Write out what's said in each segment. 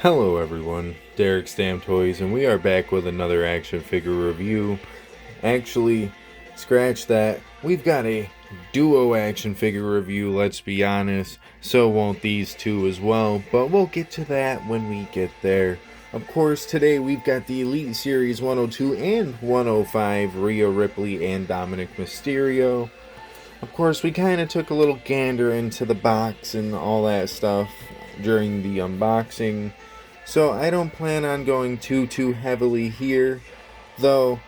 Hello everyone, Derek Stam Toys, and we are back with another action figure review. Actually, scratch that, we've got a duo action figure review, let's be honest, so won't these two as well, but we'll get to that when we get there. Of course, today we've got the Elite Series 102 and 105, Rhea Ripley and Dominic Mysterio. Of course, we kind of took a little gander into the box and all that stuff during the unboxing. So I don't plan on going too heavily here, though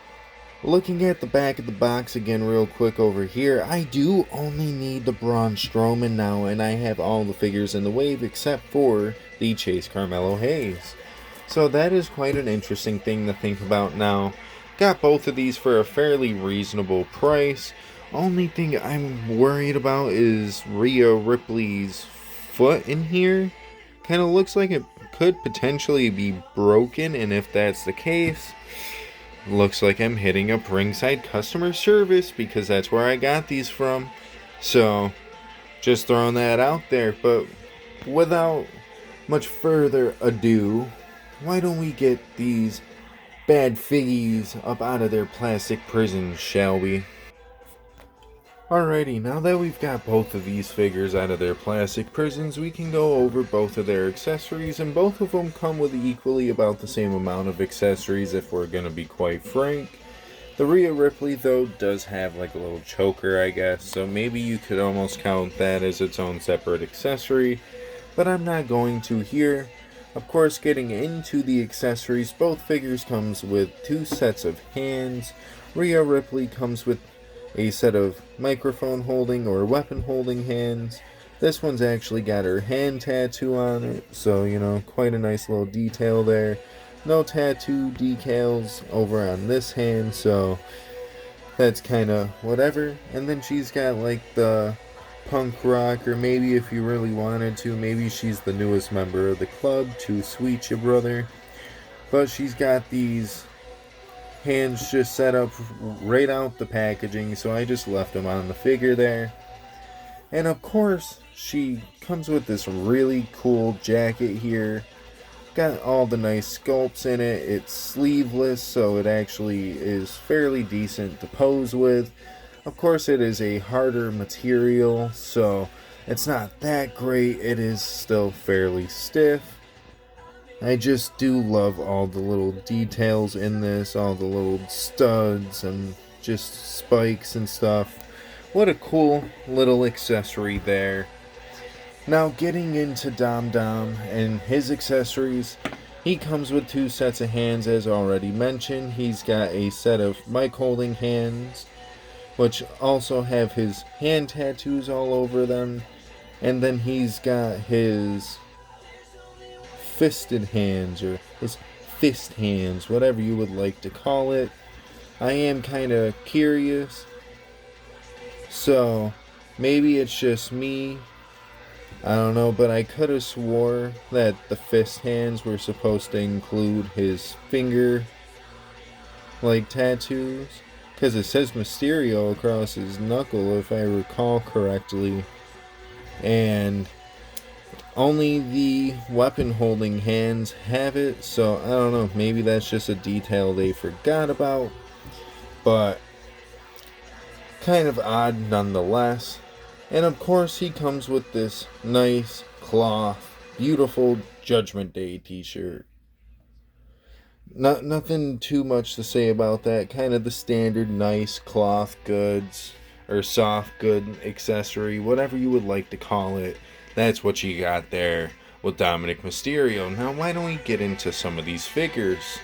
looking at the back of the box again real quick over here, I do only need the Braun Strowman now, and I have all the figures in the wave except for the Chase Carmelo Hayes. So that is quite an interesting thing to think about now. Got both of these for a fairly reasonable price. Only thing I'm worried about is Rhea Ripley's foot in here. Kind of looks like it could potentially be broken, and if that's the case, looks like I'm hitting up ringside customer service because that's where I got these from. So, just throwing that out there. But without much further ado, why don't we get these bad figgies up out of their plastic prisons, shall we? Alrighty, now that we've got both of these figures out of their plastic prisons, we can go over both of their accessories, and both of them come with equally about the same amount of accessories if we're going to be quite frank. The Rhea Ripley, though, does have like a little choker, I guess, so maybe you could almost count that as its own separate accessory, but I'm not going to here. Of course, getting into the accessories, both figures comes with 2 sets of hands. Rhea Ripley comes with a set of microphone holding or weapon holding hands. This one's actually got her hand tattoo on it, so quite a nice little detail there. No tattoo decals over on this hand, so that's kind of whatever. And then she's got like the punk rock, or maybe if you really wanted to, maybe she's the newest member of the club, Too Sweet Ya Brother. But she's got these hands just set up right out the packaging, so I just left them on the figure there. And of course, she comes with this really cool jacket here. Got all the nice sculpts in it. It's sleeveless, so it actually is fairly decent to pose with. Of course, it is a harder material, so it's not that great. It is still fairly stiff. I just do love all the little details in this, all the little studs and just spikes and stuff. What a cool little accessory there. Now getting into Dom and his accessories, he comes with 2 sets of hands as already mentioned. He's got a set of mic holding hands, which also have his hand tattoos all over them. And then he's got his fisted hands, or his fist hands, whatever you would like to call it. I am kind of curious, so maybe it's just me, I don't know, but I could have swore that the fist hands were supposed to include his finger like tattoos, because it says Mysterio across his knuckle if I recall correctly, and only the weapon holding hands have it, so I don't know, maybe that's just a detail they forgot about, but kind of odd nonetheless. And of course he comes with this nice cloth, beautiful Judgment Day t-shirt. Nothing too much to say about that, kind of the standard nice cloth goods, or soft good accessory, whatever you would like to call it. That's what you got there with Dominic Mysterio. Now, why don't we get into some of these figures?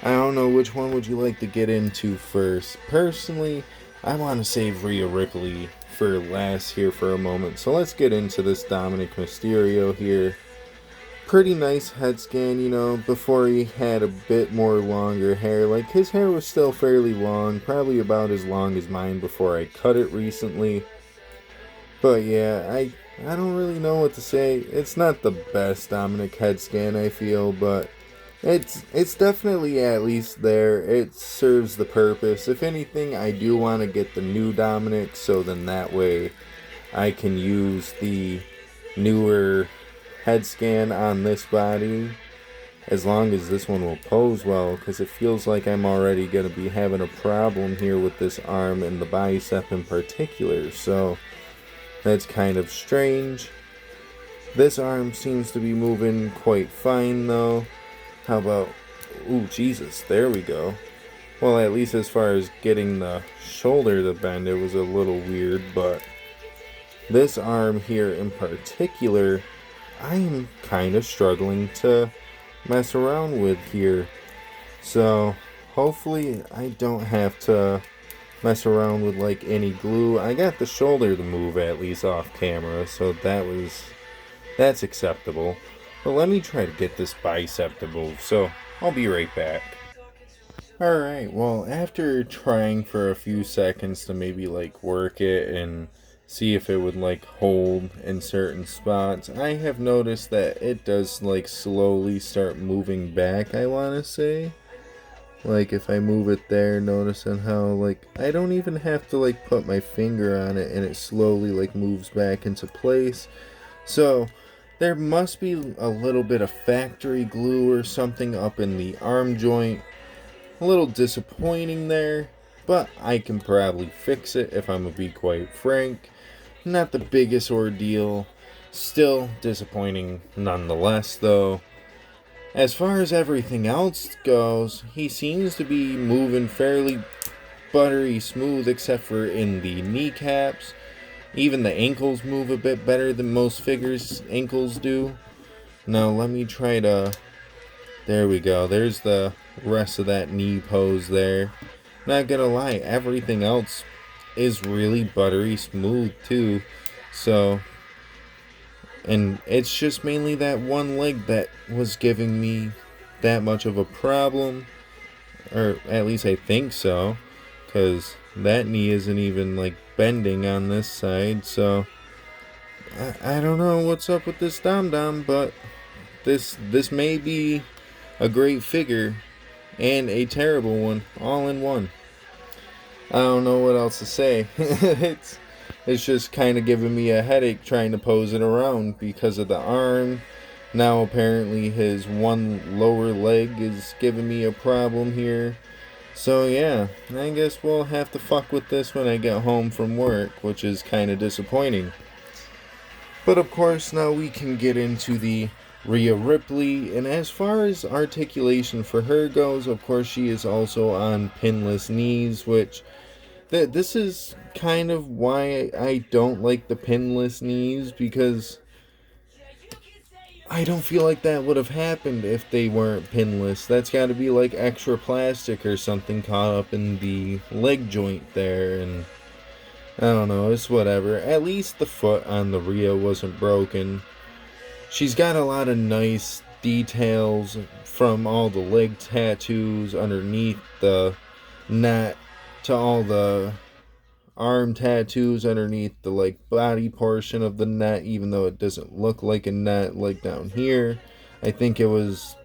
I don't know, which one would you like to get into first? Personally, I want to save Rhea Ripley for last here for a moment. So let's get into this Dominic Mysterio here. Pretty nice head scan, before he had a bit more longer hair. Like, his hair was still fairly long, probably about as long as mine before I cut it recently. But yeah, I don't really know what to say. It's not the best Dominic head scan, I feel, but it's definitely at least there. It serves the purpose. If anything, I do want to get the new Dominic, so then that way I can use the newer head scan on this body as long as this one will pose well, because it feels like I'm already going to be having a problem here with this arm and the bicep in particular, so that's kind of strange. This arm seems to be moving quite fine though. How about, ooh, Jesus, there we go. Well, at least as far as getting the shoulder to bend, it was a little weird, but this arm here in particular, I am kind of struggling to mess around with here. So hopefully I don't have to mess around with like any glue. I got the shoulder to move at least off camera, so that's acceptable. But let me try to get this bicep to move, so I'll be right back. Alright, well, after trying for a few seconds to maybe like work it and see if it would like hold in certain spots, I have noticed that it does like slowly start moving back, I want to say. Like if I move it there, noticing how like I don't even have to like put my finger on it and it slowly like moves back into place. So there must be a little bit of factory glue or something up in the arm joint. A little disappointing there, but I can probably fix it if I'm gonna be quite frank. Not the biggest ordeal. Still disappointing nonetheless though. As far as everything else goes, he seems to be moving fairly buttery smooth except for in the kneecaps. Even the ankles move a bit better than most figures' ankles do. Now let me try to... There we go. There's the rest of that knee pose there. Not gonna lie, everything else is really buttery smooth too. So... And it's just mainly that one leg that was giving me that much of a problem. Or at least I think so. Because that knee isn't even like bending on this side. So I don't know what's up with this Dom, but this may be a great figure and a terrible one all in one. I don't know what else to say. It's just kind of giving me a headache trying to pose it around because of the arm. Now apparently his one lower leg is giving me a problem here. So yeah, I guess we'll have to fuck with this when I get home from work, which is kind of disappointing. But of course now we can get into the Rhea Ripley, and as far as articulation for her goes, of course she is also on pinless knees, which... This is kind of why I don't like the pinless knees, because I don't feel like that would have happened if they weren't pinless. That's got to be like extra plastic or something caught up in the leg joint there, and I don't know, it's whatever. At least the foot on the Rhea wasn't broken. She's got a lot of nice details from all the leg tattoos underneath the net to all the arm tattoos underneath the like body portion of the net, even though it doesn't look like a net like down here. I think it was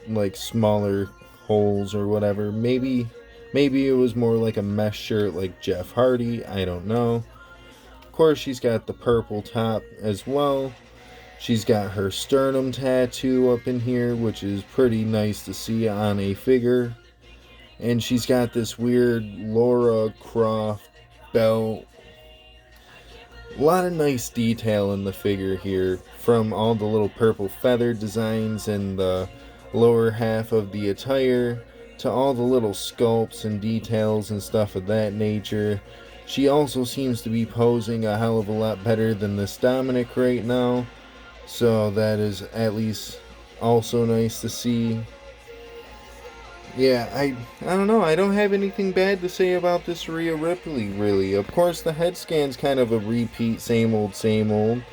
like smaller holes or whatever. Maybe it was more like a mesh shirt like Jeff Hardy, I don't know. Of course she's got the purple top as well. She's got her sternum tattoo up in here, which is pretty nice to see on a figure. And she's got this weird Laura Croft belt. A lot of nice detail in the figure here, from all the little purple feather designs in the lower half of the attire to all the little sculpts and details and stuff of that nature. She also seems to be posing a hell of a lot better than this Dominic right now, so that is at least also nice to see. Yeah, I don't know. I don't have anything bad to say about this Rhea Ripley, really. Of course, the head scan's kind of a repeat, same old, same old.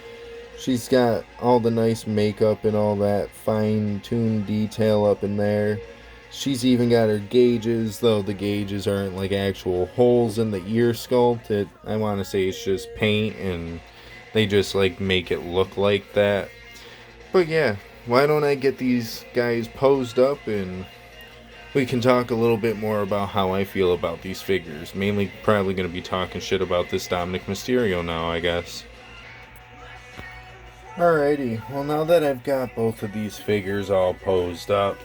She's got all the nice makeup and all that fine-tuned detail up in there. She's even got her gauges, though the gauges aren't like actual holes in the ear sculpt. I want to say it's just paint, and they just like make it look like that. But yeah, why don't I get these guys posed up and we can talk a little bit more about how I feel about these figures. Mainly probably going to be talking shit about this Dominic Mysterio now, I guess. Alrighty, well now that I've got both of these figures all posed up,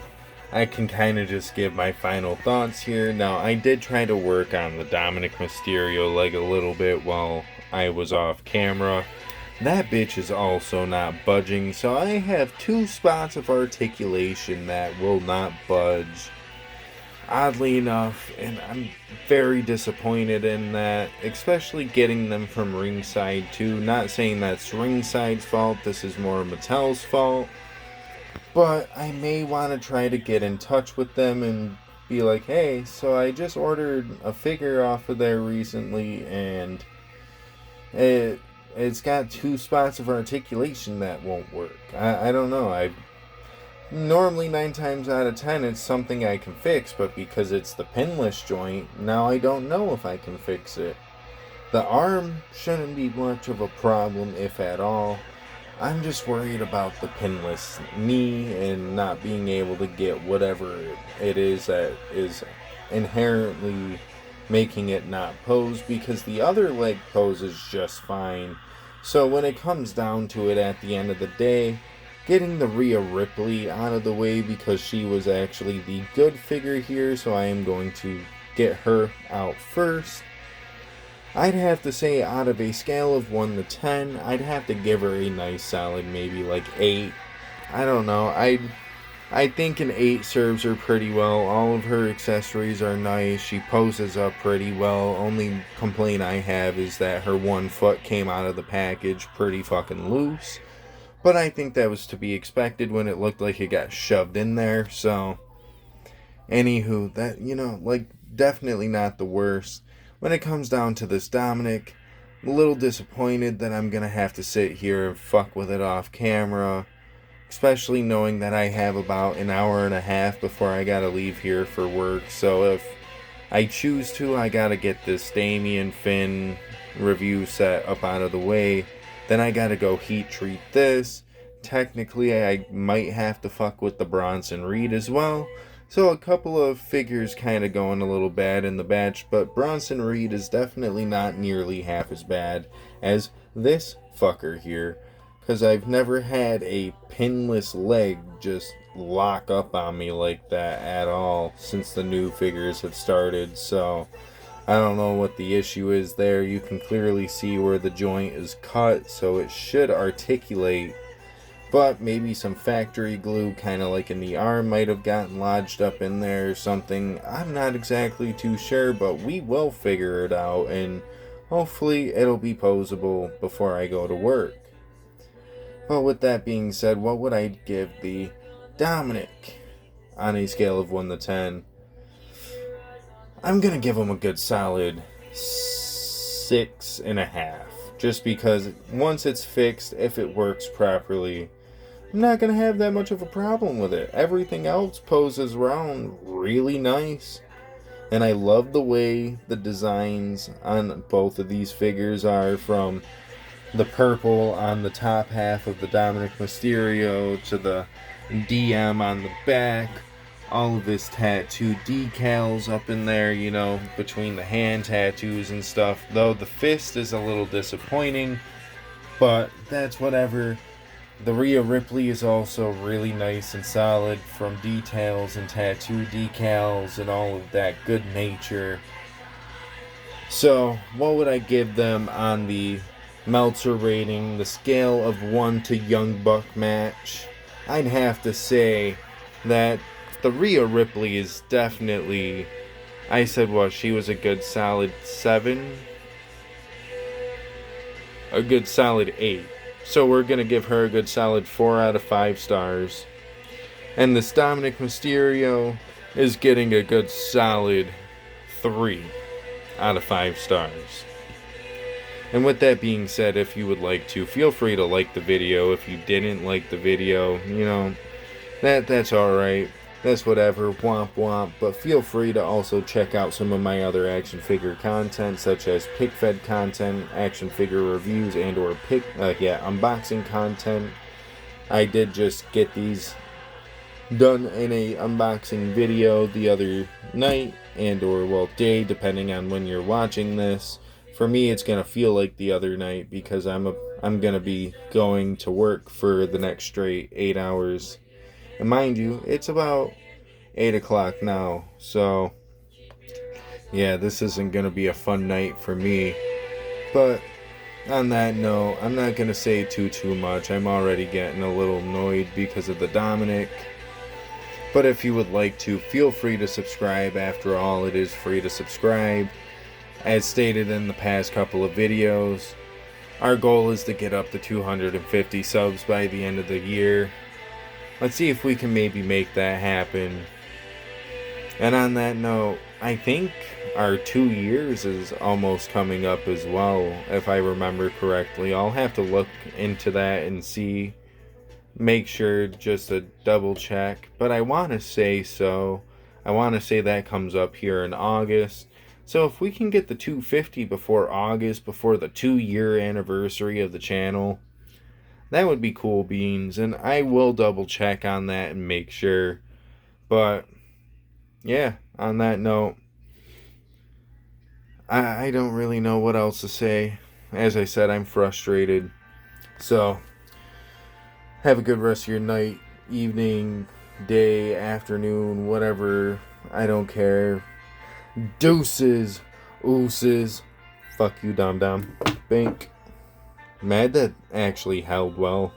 I can kind of just give my final thoughts here. Now, I did try to work on the Dominic Mysterio leg a little bit while I was off camera. That bitch is also not budging, so I have two spots of articulation that will not budge. Oddly enough, and I'm very disappointed in that, especially getting them from ringside too. Not saying that's ringside's fault, this is more Mattel's fault. But I may want to try to get in touch with them and be like, hey, so I just ordered a figure off of there recently, and it's got two spots of articulation that won't work. I don't know. I normally 9 times out of 10 it's something I can fix, but because it's the pinless joint, now I don't know if I can fix it. The arm shouldn't be much of a problem, if at all. I'm just worried about the pinless knee and not being able to get whatever it is that is inherently making it not pose, because the other leg poses just fine. So when it comes down to it at the end of the day, getting the Rhea Ripley out of the way, because she was actually the good figure here, so I am going to get her out first. I'd have to say, out of a scale of 1 to 10, I'd have to give her a nice solid maybe like 8. I don't know. I think an 8 serves her pretty well. All of her accessories are nice. She poses up pretty well. Only complaint I have is that her one foot came out of the package pretty fucking loose. But I think that was to be expected when it looked like it got shoved in there. So, anywho, that, like, definitely not the worst. When it comes down to this Dominic, I'm a little disappointed that I'm going to have to sit here and fuck with it off camera. Especially knowing that I have about an hour and a half before I gotta leave here for work. So if I choose to, I gotta get this Damien Finn review set up out of the way. Then I gotta go heat treat this. Technically, I might have to fuck with the Bronson Reed as well. So a couple of figures kind of going a little bad in the batch, but Bronson Reed is definitely not nearly half as bad as this fucker here. Because I've never had a pinless leg just lock up on me like that at all since the new figures have started. So I don't know what the issue is there. You can clearly see where the joint is cut, so it should articulate. But maybe some factory glue, kind of like in the arm, might have gotten lodged up in there or something. I'm not exactly too sure, but we will figure it out, and hopefully it'll be posable before I go to work. Well, with that being said, what would I give the Dominic on a scale of 1 to 10? I'm going to give him a good solid 6.5. Just because once it's fixed, if it works properly, I'm not going to have that much of a problem with it. Everything else poses around really nice. And I love the way the designs on both of these figures are, from the purple on the top half of the Dominic Mysterio to the DM on the back. All of his tattoo decals up in there, between the hand tattoos and stuff. Though the fist is a little disappointing, but that's whatever. The Rhea Ripley is also really nice and solid, from details and tattoo decals and all of that good nature. So, what would I give them on the Meltzer rating, the scale of 1 to Young Buck match? I'd have to say that the Rhea Ripley is definitely, I said she was a good solid 7? A good solid 8. So we're going to give her a good solid 4 out of 5 stars. And this Dominic Mysterio is getting a good solid 3 out of 5 stars. And with that being said, if you would like to, feel free to like the video. If you didn't like the video, that's alright. That's whatever, womp womp. But feel free to also check out some of my other action figure content, such as pick fed content, action figure reviews, and or unboxing content. I did just get these done in a unboxing video the other night, and or day, depending on when you're watching this. For me, it's gonna feel like the other night because I'm I'm going to be going to work for the next straight 8 hours. And mind you, it's about 8 o'clock now. So, yeah, this isn't going to be a fun night for me. But on that note, I'm not going to say too much. I'm already getting a little annoyed because of the Dominic. But if you would like to, feel free to subscribe. After all, it is free to subscribe. As stated in the past couple of videos, our goal is to get up to 250 subs by the end of the year. Let's see if we can maybe make that happen. And on that note, I think our 2 years is almost coming up as well, if I remember correctly. I'll have to look into that and see. Make sure just to double check. But I want to say so. I want to say that comes up here in August. So if we can get the 250 before August, before the 2-year anniversary of the channel, that would be cool beans. And I will double check on that and make sure. But yeah, on that note, I don't really know what else to say. As I said, I'm frustrated. So, have a good rest of your night, evening, day, afternoon, whatever. I don't care. Deuces. Ooses. Fuck you, Dom Dom. Bink. Mad that actually held well.